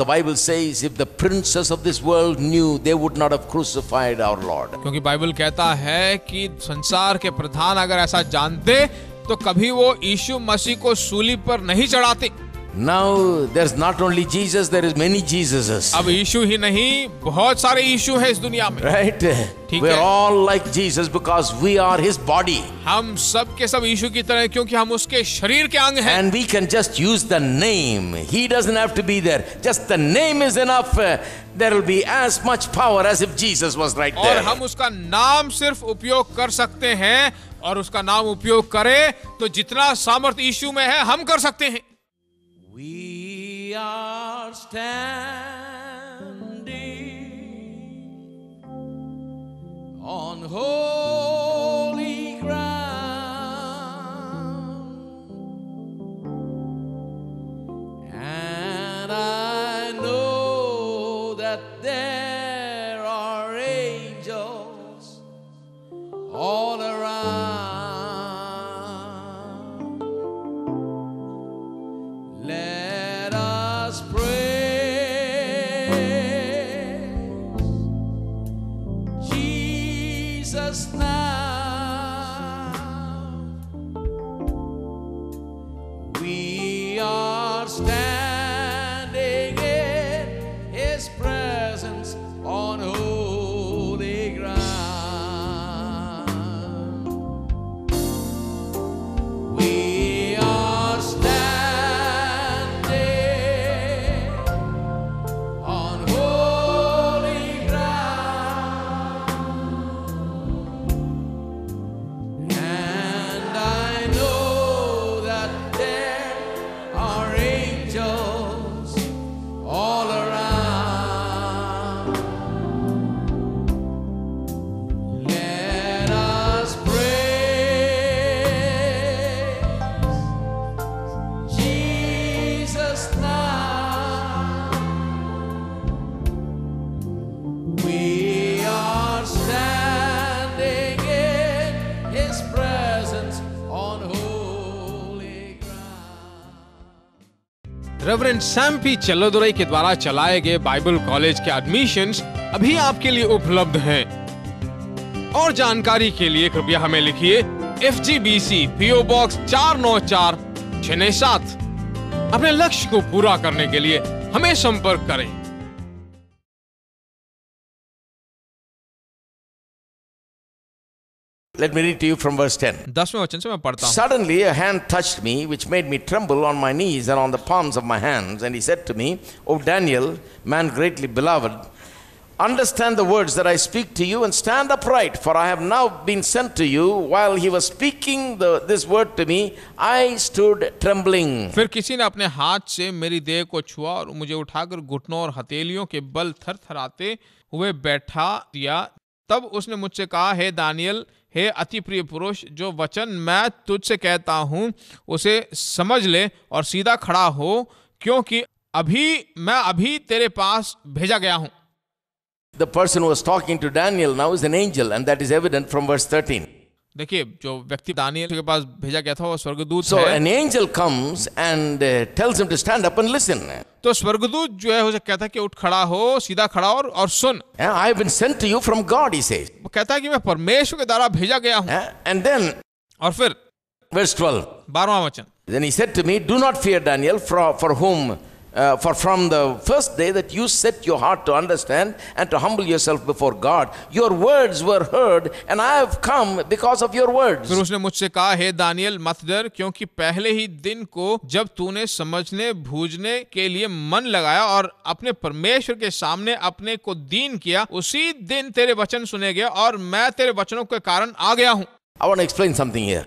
The Bible says if the princes of this world knew, they would not have crucified our Lord. क्योंकि Bible कहता है कि संसार के प्रधान अगर ऐसा जानते तो कभी वो यीशु मसीह को सूली पर नहीं चढ़ाते। Now there's not only Jesus, there is many Jesuses. अब यीशु ही नहीं, बहुत सारे यीशु हैं इस दुनिया में। Right? We're all like Jesus because we are His body. हम सब के सब यीशु की तरह क्योंकि हम उसके शरीर के अंग हैं। And we can just use the name. He doesn't have to be there. Just the name is enough. There will be as much power as if Jesus was right there. और हम उसका नाम सिर्फ उपयोग कर सकते हैं, और उसका नाम उपयोग करें तो जितना सामर्थ्य यीशु में है हम कर सकते हैं। We are standing on holy ground, and I know that there are angels all around. Let us praise Jesus now. We are standing in His presence on holy ground. We are standing on holy ground, and I know that there are angels all around. Let us praise Jesus now. We are standing in His presence on holy ground. Reverend Sam P Challodurai के द्वारा चलाए गए Bible college के admissions अभी आपके लिए उपलब्ध हैं। और जानकारी के लिए कृपया हमें लिखिए FGBC PO Box 494 697। अपने लक्ष्य को पूरा करने के लिए हमें संपर्क करें। Let me read to you from verse 10. 10वें वचन से मैं पढ़ता हूँ। Suddenly a hand touched me, which made me tremble on my knees and on the palms of my hands. And he said to me, O Daniel, man greatly beloved, understand the words that I speak to you and stand upright, for I have now been sent to you. While he was speaking this word to me, I stood trembling. फिर किसी ने अपने हाथ से मेरी देह को छुआ और मुझे उठाकर घुटनों और हथेलियों के बल थरथराते हुए बैठा दिया। तब उसने मुझसे कहा, हे दानियल, हे अति प्रिय पुरुष, जो वचन मैं तुझसे कहता हूँ उसे समझ ले और सीधा खड़ा हो, क्योंकि मैं अभी तेरे पास भेजा गया हूँ। The person who was talking to Daniel now is an angel, and that is evident from verse 13. देखिए, जो व्यक्ति दानियल के पास भेजा गया था वो स्वर्गदूत So है। an angel comes and tells him to stand up and listen. तो स्वर्गदूत जो है उसे कहता है कि उठ खड़ा हो, सीधा खड़ा हो और सुन। I have been sent to you from God, he says. वो कहता है कि मैं परमेश्वर के द्वारा भेजा गया हूँ। And then और फिर verse 12. 12वां वचन। Then he said to me, do not fear, Daniel, for from the first day that you set your heart to understand and to humble yourself before God, your words were heard, and I have come because of your words. फिर उसने मुझसे कहा, हे Daniel, मत डर, क्योंकि पहले ही दिन को जब तूने समझने बूझने के लिए मन लगाया और अपने परमेश्वर के सामने अपने को दीन किया, उसी दिन तेरे वचन सुने गए और मैं तेरे वचनों के कारण आ गया हूँ। I want to explain something here.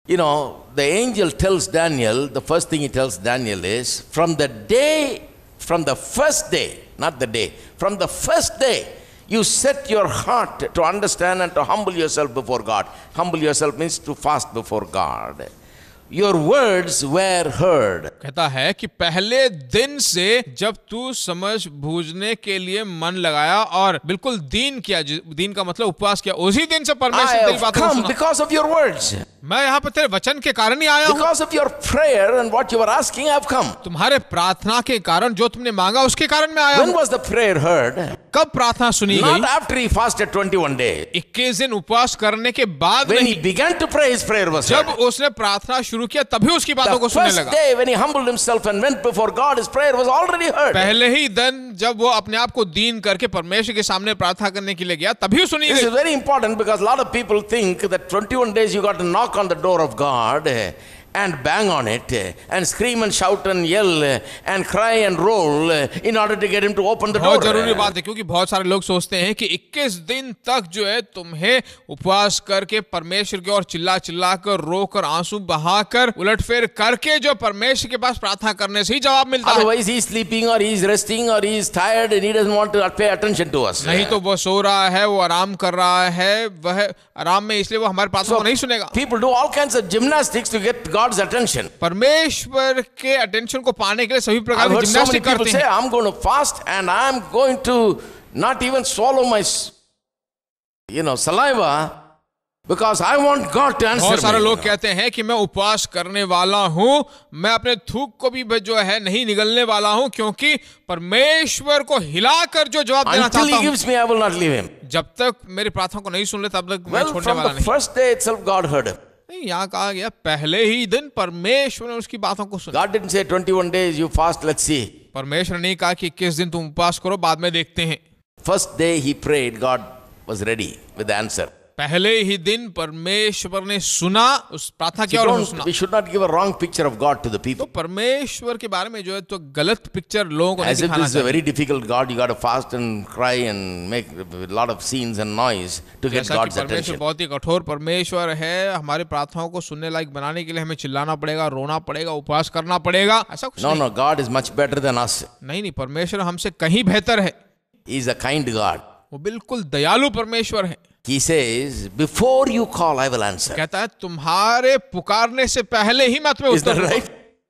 You know, the angel tells Daniel, the first thing he tells Daniel is, from the first day, not the day, from the first day, you set your heart to understand and to humble yourself before God. Humble yourself means to fast before God. Your words were heard. कहता है कि पहले दिन से जब तू समझ बूझने के लिए मन लगाया और बिल्कुल दीन किया, दीन का मतलब उपवास किया, उसी दिन से परमेश्वर तेरी बातों को सुना। I have come because of your words. मैं यहाँ पर तेरे वचन के कारण ही आया हूँ। Because of your prayer and what you were asking, I have come. तुम्हारे प्रार्थना के कारण, जो तुमने मांगा उसके कारण मैं आया When हूँ। was the prayer heard? कब प्रार्थना सुनी Not गई? after he fasted 21 days. 21 दिन उपवास करने के बाद When नहीं, he began to pray, his prayer was heard. जब उसने प्रार्थना शुरू किया तभी उसकी बातों The को सुनने first लगा। day when he humbled himself and went before God, his prayer was already heard. पहले ही दिन जब वो अपने आप को दीन करके परमेश्वर के सामने प्रार्थना करने के लिए गया तभी सुनी This गई। is very important because a lot of people think that 21 days you got to knock on the door of God and bang on it and scream and shout and yell and cry and roll in order to get him to open the door. बहुत जरूरी बात है, क्योंकि बहुत सारे लोग सोचते हैं कि 21 दिन तक जो है तुम्हें उपवास करके परमेश्वर की ओर चिल्ला चिल्ला कर, रो कर, आंसू बहाकर, उलटफेर करके जो परमेश्वर के पास प्रार्थना करने से ही जवाब मिलता है। Otherwise he is sleeping or he is resting or he is tired and he doesn't want to pay attention to us. नहीं तो वो सो रहा है, वो आराम कर रहा है, वह आराम में, इसलिए वो हमारी प्रार्थना को नहीं सुनेगा। People do all kinds of gymnastics to get God's attention. परमेश्वर के अटेंशन को पाने के लिए सभी प्रकार I've की heard so many gymnastic people करते say, हैं। I'm going to fast and I'm going to not even swallow my, saliva because I want God to answer बहुत सारे me. लोग कहते हैं कि मैं उपवास करने वाला हूं, मैं अपने थूक को भी जो है नहीं निगलने वाला हूं, क्योंकि परमेश्वर को हिलाकर जो जवाब देना Until चाहता he हूं, gives me, I will not leave him. जब तक मेरी प्रार्थना को नहीं सुन ले तब तक मैं Well, छोड़ने from वाला the नहीं। first day itself, God heard him. नहीं, यहाँ कहा गया पहले ही दिन परमेश्वर ने उसकी बातों को सुना। God didn't say 21 days you fast, let's see. परमेश्वर ने नहीं कहा कि 21 दिन तुम उपवास करो, बाद में देखते हैं। First day he prayed, God was ready with the answer. पहले ही दिन परमेश्वर ने सुना, उस प्रार्थना So किया और सुना। we should not give a wrong picture of God to the तो people. परमेश्वर के बारे में जो है तो गलत पिक्चर लोगों को नहीं As if दिखाना this is a चाहिए। very difficult God, you got to fast and cry and make a lot of scenes and noise to get जैसा God's कि परमेश्वर attention. बहुत ही कठोर परमेश्वर है, हमारे प्रार्थनाओं को सुनने लायक बनाने के लिए हमें चिल्लाना पड़ेगा, रोना पड़ेगा, उपवास करना पड़ेगा, ऐसा कुछ No, नहीं। no, God is much better than us. नहीं, परमेश्वर हमसे कहीं बेहतर है। He is a kind God. वो बिल्कुल दयालु परमेश्वर है। He says, before you call, I will answer. कहता है तुम्हारे पुकारने से पहले ही मैं तुम्हें Is that उत्तर दूंगा। right?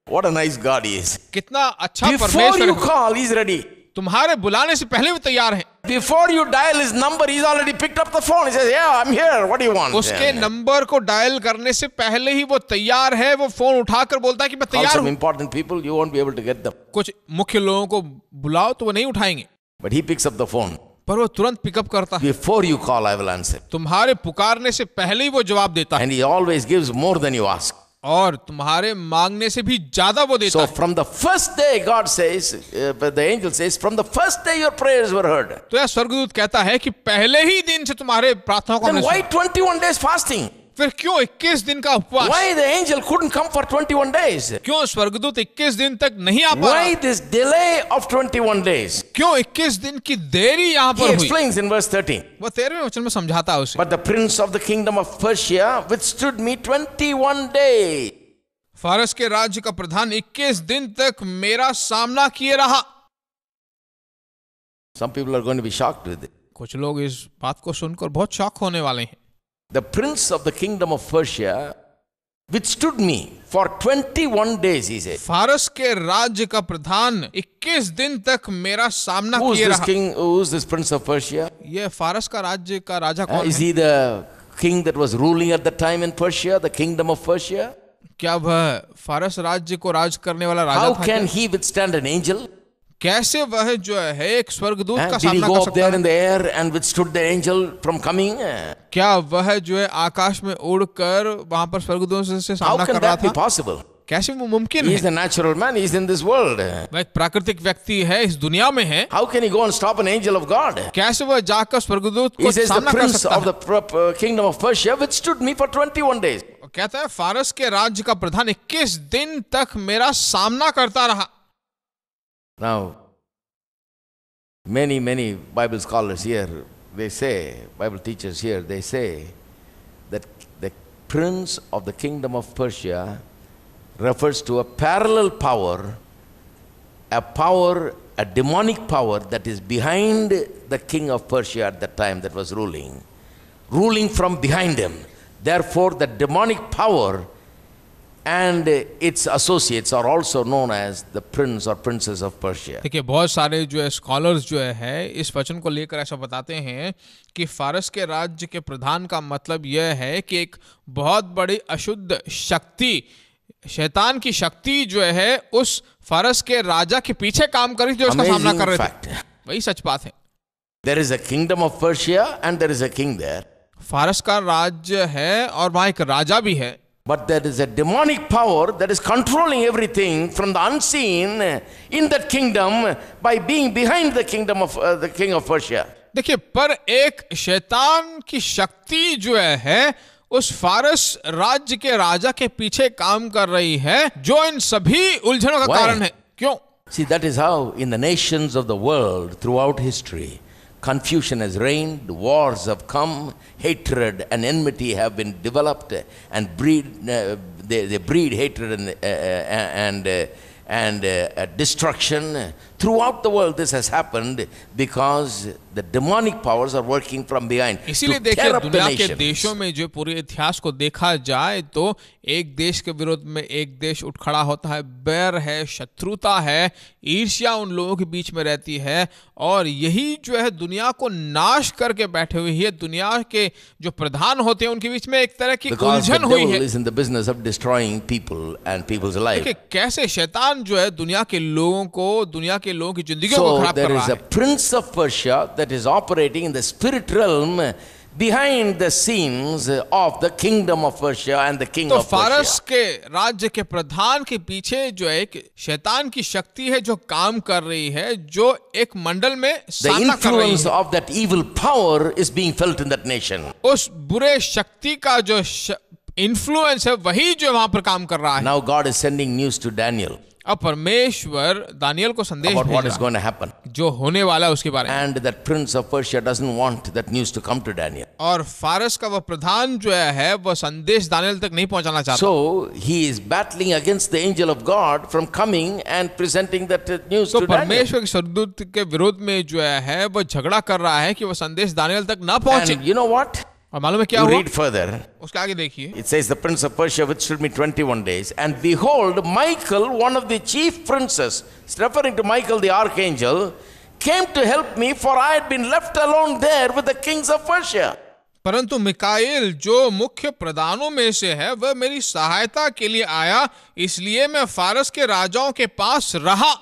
What a nice God he is. कितना अच्छा Before परमेश्वर you है। call, he's ready. तुम्हारे बुलाने से पहले भी तैयार है। Before you dial his number, he's already picked up the phone. He says, yeah, I'm here. What do you want? उसके नंबर को डायल करने से पहले ही वो तैयार है, वो फोन उठाकर बोलता है कि मैं Call तैयार some हूँ। important people, you won't be able to get them. कुछ मुख्य लोगों को बुलाओ तो वो नहीं उठाएंगे, But he picks up the phone. पर वो तुरंत पिकअप करता है। Before you call, I will answer. तुम्हारे पुकारने से पहले ही वो जवाब देता है And he always gives more than you ask. और तुम्हारे मांगने से भी ज्यादा वो देता So है। from the first day, God says, the angel says, from the first day your prayers were heard. तो यह स्वर्गदूत कहता है कि पहले ही दिन से तुम्हारे प्रार्थनाओं को Then हमने why सुना। 21 days fasting? फिर क्यों 21 दिन का उपवास? Why the angel couldn't come for 21 days? क्यों स्वर्गदूत 21 दिन तक नहीं आ पा Why रहा? this delay of 21 days? क्यों 21 दिन की देरी यहाँ He पर हुई? explains in verse 13. वो 13वें वचन में समझाता है उसे। But the prince of the kingdom of Persia withstood me 21 days. फारस के राज्य का प्रधान 21 दिन तक मेरा सामना किए रहा। Some people are going to be shocked with it. कुछ लोग इस बात को सुनकर बहुत शॉक होने वाले हैं। The prince of the kingdom of Persia withstood me for 21 days, he said. फारस के राज्य का प्रधान 21 दिन तक मेरा सामना Who is किए this रहा। king? Who is this prince of Persia? ये फारस का राज्य का राजा कौन Is है? he the king that was ruling at the time in Persia, the kingdom of Persia? क्या वह फारस राज्य को राज करने वाला राजा How था? can क्या? he withstand an angel? कैसे वह जो है एक स्वर्गदूत का Did he सामना go कर up सकता there है? in the air and withstood the angel from coming? क्या वह जो है आकाश में उड़कर वहां पर स्वर्गदूत से How सामना can कर रहा that be था? possible? कैसे वो मुमकिन He is है? a natural man. He is in this world. वह एक प्राकृतिक व्यक्ति है, इस दुनिया में है। How can he go and stop an angel of God? कैसे वह जाकर स्वर्गदूत He को says the सामना कर prince सकता of है? the kingdom of Persia withstood me for 21 days. कहता है फारस के राज्य का प्रधान 21 दिन तक मेरा सामना करता रहा। Now, many Bible scholars here, they say, Bible teachers here, they say that the prince of the kingdom of Persia refers to a parallel power, a demonic power that is behind the king of Persia at that time that was ruling from behind him. Therefore, the demonic power and its associates are also known as the prince or princess of Persia. देखिए बहुत सारे जो है scholars जो है इस वचन को लेकर ऐसा बताते हैं कि फारस के राज्य के प्रधान का मतलब यह है कि एक बहुत बड़ी अशुद्ध शक्ति, शैतान की शक्ति जो है उस फारस के राजा के पीछे काम कर रही थी, उसका सामना कर रहे थे। वही सच बात है। There is a kingdom of Persia and there is a king there. फारस का राज्य है और वहां एक राजा भी है। But there is a demonic power that is controlling everything from the unseen in that kingdom by being behind the kingdom of the king of Persia. देखिए पर एक शैतान की शक्ति जो है उस फारस राज्य के राजा के पीछे काम कर रही है जो इन सभी उलझनों का कारण है। क्यों? See, that is how in the nations of the world throughout history confusion has reigned, wars have come, hatred and enmity have been developed, and they breed hatred and destruction. Throughout the world this has happened because the demonic powers are working from behind. इसीलिए देखिए दुनिया के देशों में जो पूरे इतिहास को देखा जाए तो एक देश के विरोध में एक देश उठ खड़ा होता है, बैर है, शत्रुता है, ईर्ष्या उन लोगों के बीच में रहती है और यही जो है दुनिया को नाश करके बैठे हुए है। दुनिया के जो प्रधान होते हैं उनके बीच में एक तरह की उलझन हुई है। is in the business of destroying people and people's lives. देखिए कैसे शैतान जो है दुनिया के लोगों को, दुनिया के लोगों की जिंदगी को खराब कर रहा है। So there is a prince of Persia that is operating in the spirit realm behind the scenes of the kingdom of Persia and the king of Persia. तो फारस के राज्य के प्रधान के पीछे जो एक शैतान की शक्ति है जो काम कर रही है, जो एक मंडल में सामना कर रही है। The influence of that evil power is being felt in that nation. उस बुरे शक्ति का जो इन्फ्लुएंस है वही जो वहां पर काम कर रहा है। Now God is sending news to Daniel. अब परमेश्वर दानियल को संदेश about भेज what रहा is going to happen. जो होने वाला है उसके बारे में। And that prince of Persia doesn't want that news to come to Daniel. और फारस का वह प्रधान जो है वह संदेश दानियल तक नहीं पहुंचाना चाहता। So he is battling against the angel of God from coming and presenting that news to तो Daniel. परमेश्वर के स्वर्गदूत के विरोध में जो है वह झगड़ा कर रहा है कि वह संदेश दानियल तक ना पहुंचे। And you know what? और मालूम है क्या You हुआ? read further. उसके आगे देखिए। It says the prince of Persia withstood me 21 days, and behold, Michael, one of the chief princes, it's referring to Michael the archangel, came to help me, for I had been left alone there with the kings of Persia. परंतु Mikael जो मुख्य प्रधानों में से है वह मेरी सहायता के लिए आया, इसलिए मैं फारस के राजाओं के पास रहा।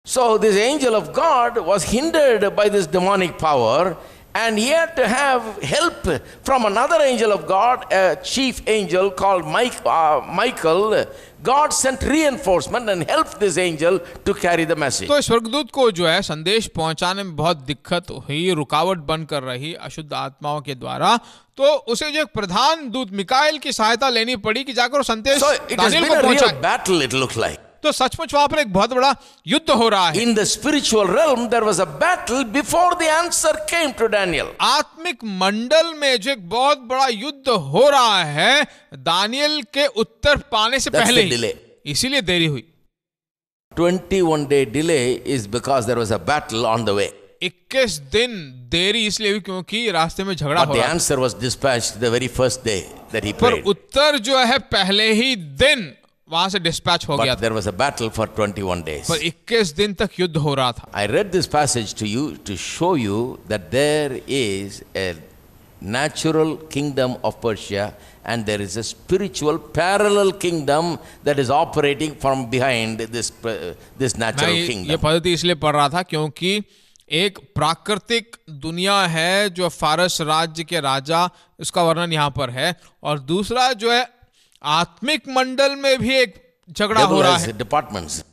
So this angel of God was hindered by this demonic power, and he had to have help from another angel of God, a chief angel called Michael. God sent reinforcement and helped this angel to carry the message. तो स्वर्गदूत को जो है संदेश पहुंचाने में बहुत दिक्कत हुई, रुकावट बनकर रही अशुद्ध आत्माओं के द्वारा, तो उसे जो एक प्रधान दूत मिकाएल की सहायता लेनी पड़ी कि जाकर संदेश दानियल को पहुंचाए। So it has been a real battle, it looked like. तो सचमुच वहां पर एक बहुत बड़ा युद्ध हो रहा है। In the spiritual realm there was a battle before the answer came to Daniel. आत्मिक मंडल में जो एक बहुत बड़ा युद्ध हो रहा है दानियल के उत्तर पाने से पहले ही, इसीलिए देरी हुई। 21-day delay is because there was a battle on the way. 21 दिन देरी इसलिए हुई क्योंकि रास्ते में झगड़ा हो But the रहा था। answer was dispatched the very first day that he पर prayed. उत्तर जो है पहले ही दिन वहां से डिस्पैच हो गया But था। there was a battle for 21 days. पर 21 दिन तक युद्ध हो रहा था। I read this passage to you to show you that there is a natural kingdom of Persia and there is a spiritual parallel kingdom that is operating from behind this natural मैं kingdom. ये पद्धति इसलिए पढ़ रहा था क्योंकि एक प्राकृतिक दुनिया है जो फारस राज्य के राजा, उसका वर्णन यहाँ पर है, और दूसरा जो है आत्मिक मंडल में भी एक झगड़ा हो रहा है। Departments.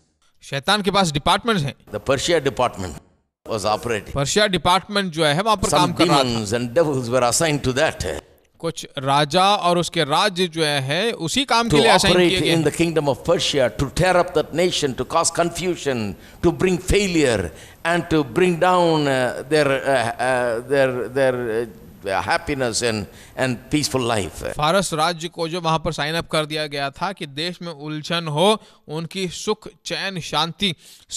शैतान के पास डिपार्टमेंट्स हैं। The Persia department was operating. Persia department जो है वहां पर काम Some कर रहा था। demons and devils were assigned to that. कुछ राजा और उसके राज्य जो है उसी काम के To लिए असाइन operate किए गए in the हैं। kingdom of Persia, to tear up that nation, to cause confusion, to bring failure, and to bring down their happiness and peaceful life. फारस राज्य को जो वहां पर साइन अप कर दिया गया था कि देश में उलझन हो, उनकी सुख चैन शांति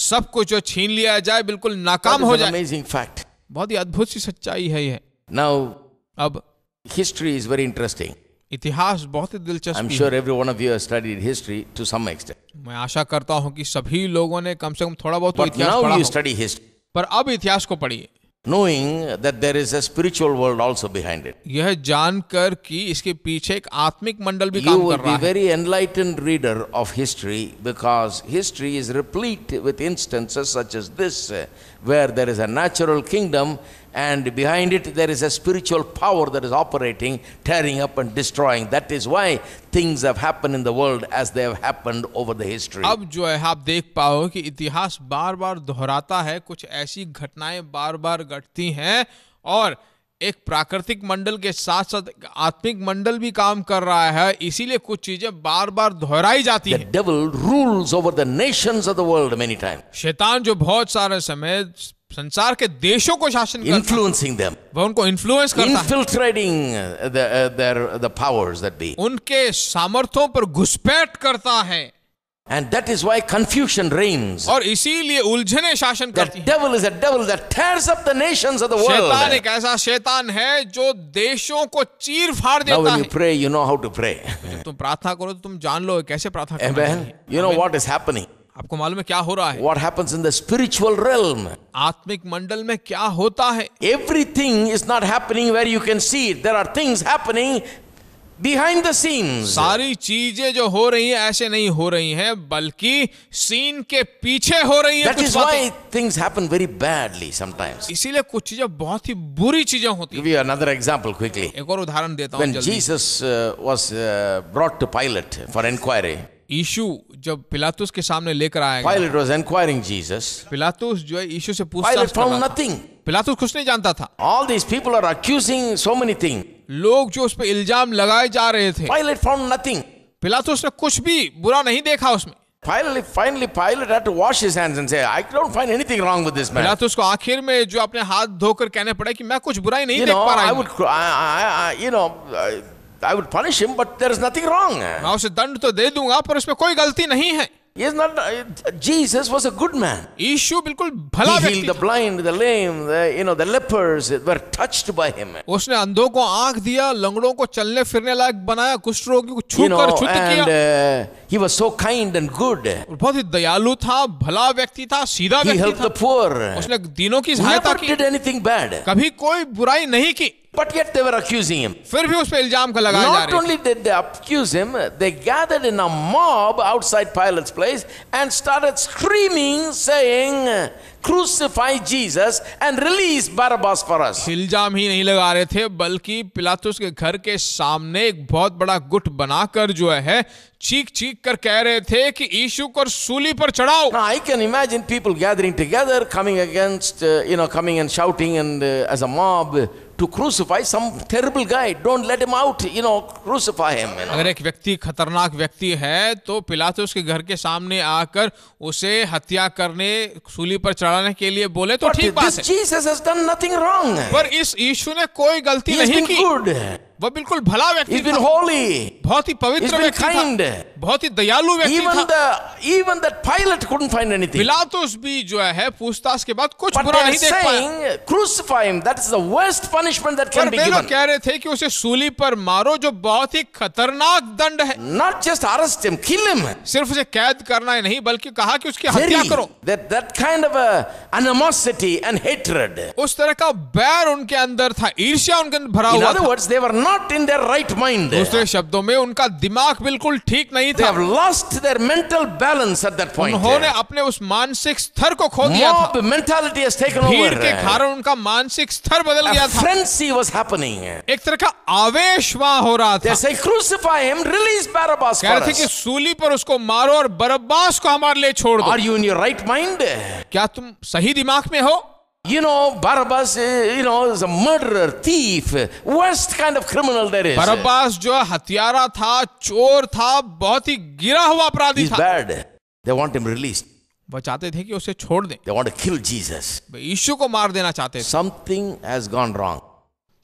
सब कुछ जो छीन लिया जाए, बिल्कुल नाकाम That हो is an जाए। amazing fact. बहुत ही अद्भुत सी सच्चाई है ये। Now, अब history is very interesting. इतिहास बहुत ही I'm दिलचस्प sure है। every one of you has studied history to some extent. मैं आशा करता हूं कि सभी लोगों ने कम से कम थोड़ा बहुत तो But इतिहास now पढ़ा you हो। study history, पर अब इतिहास को पढ़िए, knowing that there is a spiritual world also behind it. यह जानकर कि इसके पीछे एक आत्मिक मंडल भी You काम will कर be रहा है। very enlightened reader of history, because history is replete with instances such as this, where there is a natural kingdom and behind it there is a spiritual power that is operating, tearing up and destroying. That is why things have happened in the world as they have happened over the history. अब जो है आप देख पाओ कि इतिहास बार बार दोहराता है, कुछ ऐसी घटनाएं बार बार घटती हैं और एक प्राकृतिक मंडल के साथ साथ आत्मिक मंडल भी काम कर रहा है, इसीलिए कुछ चीजें बार बार दोहराई जाती The हैं। devil rules over the nations of the world many times, शैतान जो बहुत सारे समय संसार के देशों को शासन करता है, influencing them, वह उनको इन्फ्लुएंस करता है, infiltrating the powers that be. उनके सामर्थ्यों पर घुसपैठ करता है And that is why confusion reigns. और इसीलिए उलझने शासन That करती है। devil is a devil that tears up the nations of the शैतान world. एक ऐसा शैतान है जो देशों को चीर फाड़ Now देता when you है। pray, you know how to pray. तुम प्रार्थना करो तो तुम जान लो कैसे प्रार्थना करना Amen. चाहिए। You know what is happening. आपको मालूम है क्या हो रहा है? What happens in the spiritual realm. आत्मिक मंडल में क्या होता है? Everything is not happening where you can see it. There are things happening behind the scenes. सारी चीजें जो हो रही हैं ऐसे नहीं हो रही हैं, बल्कि सीन के पीछे हो रही हैं That कुछ is बातें। why things happen very badly sometimes. इसीलिए कुछ चीजें बहुत ही बुरी चीजें होती Give हैं। you another example quickly. एक और उदाहरण देता हूँ When जल्दी। Jesus was brought to Pilate for inquiry, यीशु जब पिलातुस के सामने लेकर आया गया, Pilate was inquiring Jesus. पिलातुस जो है यीशु से पूछताछ Pilate कर found रहा था। nothing. पिलातुस कुछ नहीं जानता था। All these people are accusing so many things. लोग जो उस पर इल्जाम लगाए जा रहे थे, Pilate found nothing. पिलातुस ने कुछ भी बुरा नहीं देखा उसमें। Finally, Pilate had to wash his hands and say, I don't find anything wrong with this man. पिलातुस को आखिर में जो अपने हाथ धोकर कहने पड़े कि मैं कुछ बुराई नहीं You देख know, पा रहा I हूं। would, I would punish him, but there is nothing wrong. मैं उसे दंड तो दे दूंगा पर उसमें कोई गलती नहीं है। He is not. Jesus was a good man. यीशु बिल्कुल भला He व्यक्ति healed the था। blind, the lame, the lepers were touched by him. उसने अंधों को आंख दिया, लंगड़ों को चलने फिरने लायक बनाया, कुष्ठ रोगी को छूकर शुद्ध किया। And he was so kind and good. बहुत ही दयालु था, भला व्यक्ति था, सीधा He व्यक्ति helped the था। poor. उसने दीनों की सहायता Never की, did anything bad. कभी कोई बुराई नहीं की, But yet they were accusing him. फिर भी उस पर इल्जाम का लगाए जा Not रहे थे। only did they accuse him, they gathered in a mob outside Pilate's place and started screaming, saying, crucify Jesus and release Barabbas for us. इल्जाम ही नहीं लगा रहे थे, बल्कि पिलातुस के घर के सामने एक बहुत बड़ा गुट बनाकर जो है चीख चीख कर कह रहे थे कि यीशु को सूली पर चढ़ाओ। Now I can imagine people gathering together, coming against, coming and shouting and as a mob to crucify some terrible guy. Don't let him out, crucify him. अगर एक व्यक्ति खतरनाक व्यक्ति है तो पिलातुस के घर के सामने आकर उसे हत्या करने, सूली पर चढ़ाने के लिए बोले तो But ठीक बात this है, Jesus has done nothing wrong. पर इस यीशु ने कोई गलती He has नहीं been की। good. वह बिल्कुल भला व्यक्ति He's been था, holy. बहुत ही He's पवित्र been व्यक्ति kind. था, बहुत ही दयालु व्यक्ति था। Even that Pilate couldn't find anything. पिलातुस भी जो है पूछताछ के बाद कुछ But बुरा they are नहीं देख पाया। saying, crucify him. That is the worst punishment that can पर be वे लोग given. कह रहे थे कि उसे सूली पर मारो, जो बहुत ही खतरनाक दंड है। Not just arrest him, kill him. सिर्फ उसे कैद करना ही नहीं, बल्कि कहा कि उसकी हत्या Very, करो। that kind of a animosity and hatred. उस तरह का बैर उनके अंदर था, ईर्ष्या उनके अंदर भरा In हुआ other था। words, they were not in their right mind. दूसरे शब्दों में उनका दिमाग बिल्कुल ठीक नहीं They था। have lost their mental balance at that point. उन्होंने अपने उस मानसिक स्तर को खो दिया था। Mob mentality has taken भीड़ over. के कारण उनका मानसिक स्तर बदल गया A था। frenzy was happening. एक तरह का आवेश वहां हो रहा They था। say, crucify him, release Barabbas for कह रहे थे कि us. सूली पर उसको मारो और बरब्बास को हमारे लिए छोड़ दो। Are you in your right mind? क्या तुम सही दिमाग में हो? Barabbas, is a murderer, thief, worst kind of criminal there is. बरब्बास जो हत्यारा था, चोर था, बहुत ही गिरा हुआ अपराधी He's था। bad. They want him released. वो चाहते थे कि उसे छोड़ दें, They want to kill Jesus. यीशु को मार देना चाहते थे। Something has gone wrong.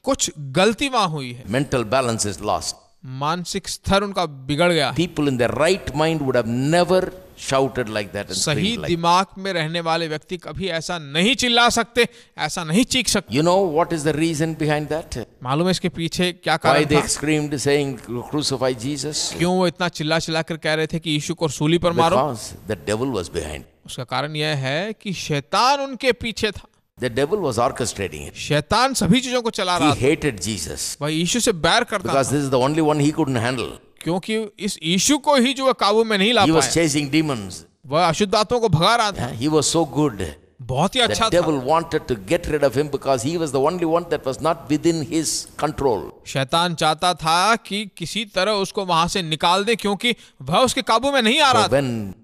कुछ गलती वहां हुई है, Mental balance is lost. मानसिक स्तर उनका बिगड़ गया। People in their right mind would have never shouted like that and सही screamed like that. दिमाग में रहने वाले व्यक्ति कभी ऐसा नहीं चिल्ला सकते, ऐसा नहीं चीख सकते। You know what is the reason behind that? मालूम है इसके पीछे क्या Why कारण they था? screamed saying crucify Jesus? क्यों वो इतना चिल्ला चिल्ला कर कह रहे थे कि यीशु को सूली पर मारो? Because the devil was behind. उसका कारण यह है कि शैतान उनके पीछे था। The devil was orchestrating it. शैतान सभी चीजों को चला रहा He था। hated Jesus वह यीशु से बैर करता because था, this is the only one he couldn't handle. क्योंकि इस यीशु को ही जो वह काबू में नहीं ला He was पाया, chasing demons. वह अशुद्ध आत्माओं को भगा रहा था। He was so good. बहुत ही The अच्छा था। devil wanted to get rid of him because he was the only one that was not within his control. शैतान चाहता था कि किसी तरह उसको वहां से निकाल दे, क्योंकि वह उसके काबू में नहीं आ रहा So था। when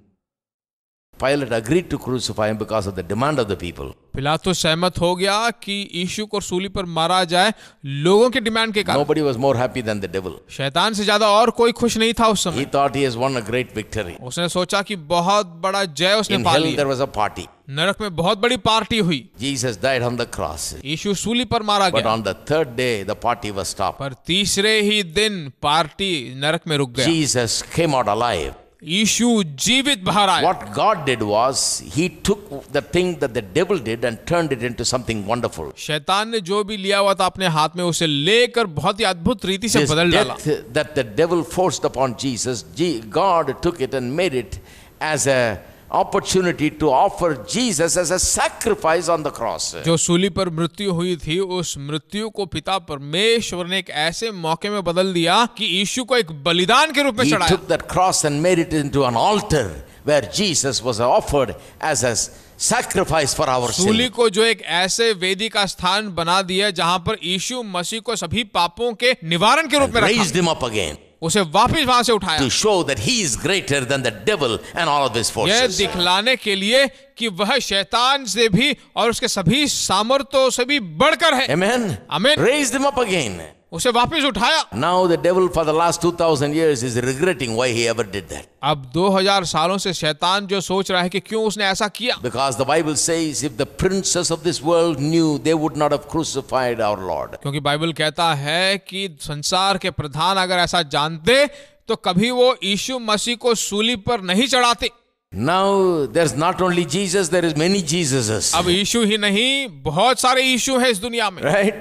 Pilate agreed to crucify him because of the demand of the people, पिलातुस सहमत हो गया कि यीशु को सूली पर मारा जाए लोगों के डिमांड के कारण। nobody was more happy than the devil. शैतान से ज्यादा और कोई खुश नहीं था उस He समय। thought he has won a great victory. उसने सोचा कि बहुत बड़ा जय उसने In पा hell लिया। there was a party. नरक में बहुत बड़ी पार्टी हुई। Jesus died on the cross. यीशु सूली पर मारा But गया, on the third day, the party was stopped. पर तीसरे ही दिन पार्टी नरक में रुक गया। Jesus came out alive. यीशु जीवित बाहर आया। What God did was, He took the thing that the devil did and turned it into something wonderful. शैतान ने जो भी लिया हुआ था अपने हाथ में, उसे लेकर बहुत ही अद्भुत रीति से This बदल डाला। death that the devil forced upon Jesus, God took it and made it as a opportunity to offer Jesus as a sacrifice on the cross. जो सूली पर मृत्यु हुई थी, उस मृत्यु को पिता परमेश्वर ने एक ऐसे मौके में बदल दिया कि यीशु को एक बलिदान के रूप में He चढ़ाया। took that cross and made it into an altar where Jesus was offered as a sacrifice for our सूली sin. को जो एक ऐसे वेदी का स्थान बना दिया जहां पर यीशु मसीह को सभी पापों के निवारण के रूप में Raised रखा, him up again उसे वापस वहां से उठाया, to show that he is greater than the devil and all of his यह forces. दिखलाने के लिए कि वह शैतान से भी और उसके सभी सामर्थ्यों से भी बढ़कर है। Amen. Amen. Raised him up again. उसे वापस उठाया। Now the devil for the last 2000 years is regretting why he ever did that. अब 2000 सालों से शैतान जो सोच रहा है कि क्यों उसने ऐसा किया, Because the Bible says if the princes of this world knew, they would not have crucified our Lord. क्योंकि बाइबल कहता है कि संसार के प्रधान अगर ऐसा जानते तो कभी वो यीशु मसीह को सूली पर नहीं चढ़ाते। Now there's not only Jesus, there is many Jesuses. अब यीशु ही नहीं, बहुत सारे यीशु हैं इस दुनिया में। Right?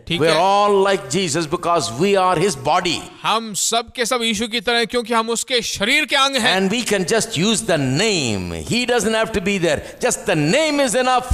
ठीक We're है। all like Jesus because we are his body. हम सब के सब यीशु की तरह हैं, क्योंकि हम उसके शरीर के अंग हैं। And we can just use the name. He doesn't have to be there. Just the name is enough.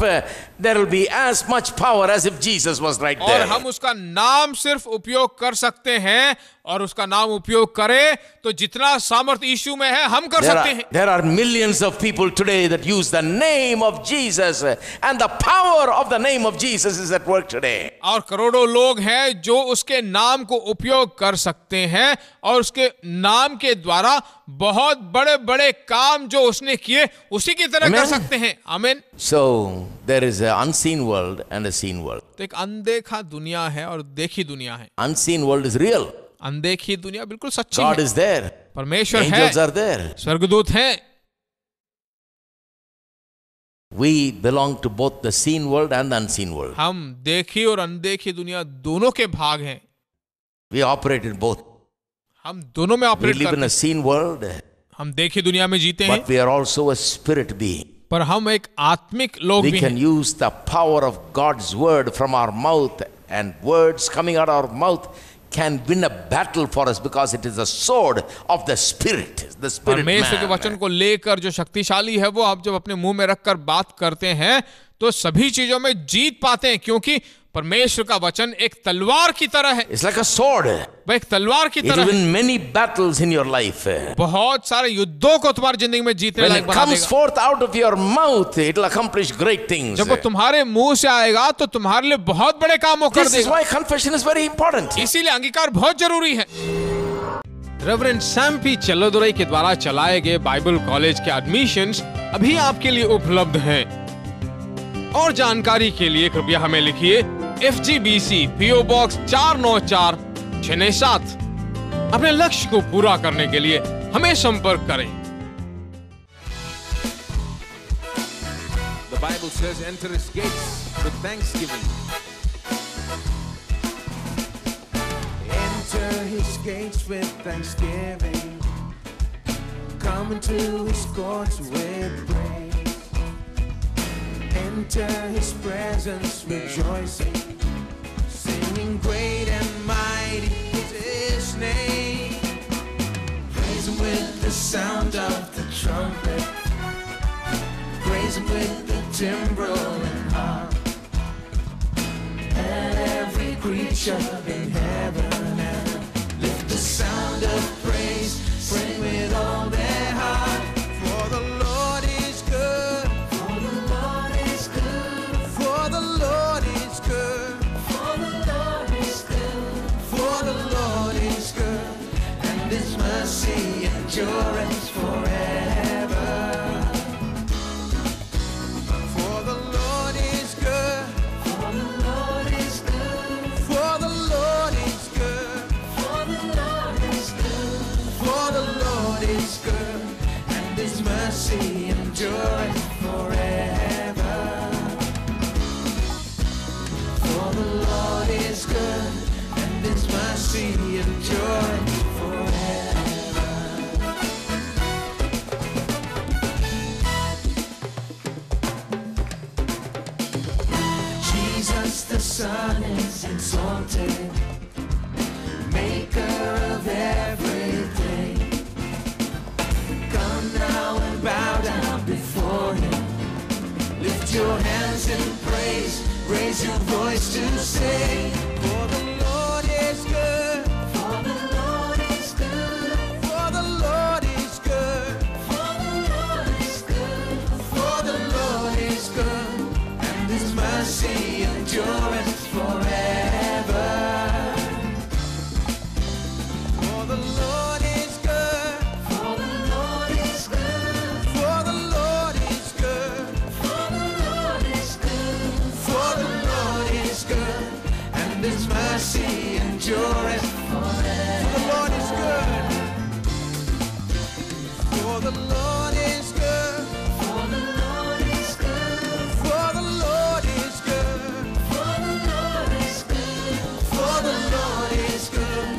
There will be as much power as if Jesus was right और there. हम उसका नाम सिर्फ उपयोग कर सकते हैं, और उसका नाम उपयोग करें तो जितना सामर्थ यीशु में है हम कर सकते हैं। There are millions of people today that use the name of Jesus, and the power of the name of Jesus is at work today. और करोड़ों लोग हैं जो उसके नाम को उपयोग कर सकते हैं, और उसके नाम के द्वारा बहुत बड़े बड़े काम जो उसने किए उसी की तरह कर सकते हैं। आमीन। So there is an unseen world and a seen world. तो एक अनदेखा दुनिया है और देखी दुनिया है। Unseen world is real. अनदेखी दुनिया बिल्कुल सच्ची God है। is there. परमेश्वर है, Angels are there. स्वर्गदूत हैं। We belong to both the seen world and the unseen world. हम देखी और अनदेखी दुनिया दोनों के भाग हैं। We operate in both. हम दोनों में We ऑपरेट live in करते a seen world, हैं। हम देखी दुनिया में जीते हैं, but we are also a spirit being. पर हम एक आत्मिक लोग We भी can हैं। use the power of God's word from our mouth, and words coming out of our mouth can win a battle for us because it is the sword of the spirit, the spirit परमेश्वर के वचन man. को लेकर जो शक्तिशाली है वो आप जब अपने मुंह में रखकर बात करते हैं तो सभी चीजों में जीत पाते हैं, क्योंकि परमेश्वर का वचन एक तलवार की तरह है। It's like a sword. वह एक तलवार की It will तरह है। win many battles in your life. बहुत सारे युद्धों को तुम्हारी जिंदगी में जीतने When लायक it बना comes देगा। forth out of your mouth, it will accomplish great things. जब वो तुम्हारे मुंह से आएगा तो तुम्हारे लिए बहुत बड़े काम वो कर This is देगा। why confession is very important. इसीलिए अंगीकार बहुत जरूरी है। रेवरेंड सैम पी चल्लोदुरई के द्वारा चलाए गए बाइबल कॉलेज के एडमिशंस अभी आपके लिए उपलब्ध हैं। और जानकारी के लिए कृपया हमें लिखिए FGBC PO Box 494 697। अपने लक्ष्य को पूरा करने के लिए हमें संपर्क करें। The Bible says, enter his gates with thanksgiving. Enter his gates with thanksgiving. Come Come into his courts with praise. Enter his presence rejoicing, singing great and mighty is his name. Praise him with the sound of the trumpet. Praise him with the timbrel and harp. And every creature in heaven and earth lift the sound of praise, sing with all their heart. For the Lord is good. For the Lord is good. For the Lord is good. For the Lord is good. For the Lord is good. And his mercy endureth forever. For the Lord is good. For the Lord is good. For the Lord is good. For the Lord is good. For the Lord is good. And his mercy endureth forever. For the Lord is good. And his mercy endureth forever. Jesus the Son is exalted, maker of everything. Come now and bow down before him. Lift your hands in praise, raise your voice to sing. For the Lord is good. For the Lord is good. For the Lord is good. For the Lord is good. For the Lord is good. And his mercy endureth forever. For the Lord is good. For the Lord is good. For the Lord is good. For the Lord is good. For the Lord is good. And his mercy endureth forever. For the Lord is good. For the Lord is good. For the Lord is good. For the Lord is good. For the Lord is good. For the Lord is good.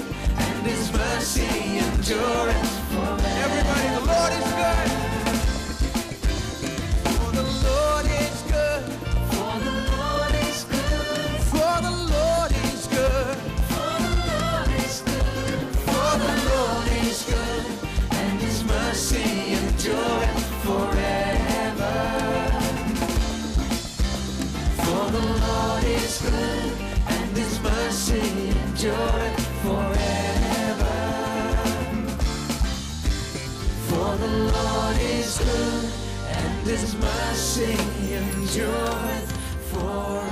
And his mercy endureth forever. Everybody, the Lord is good. For the Lord is good. For the Lord is good. For the Lord is good. For the Lord is good. For the Lord is good. And his mercy endureth forever. For the Lord is good. And his mercy endureth forever. For the Lord is good, and his mercy endureth forever.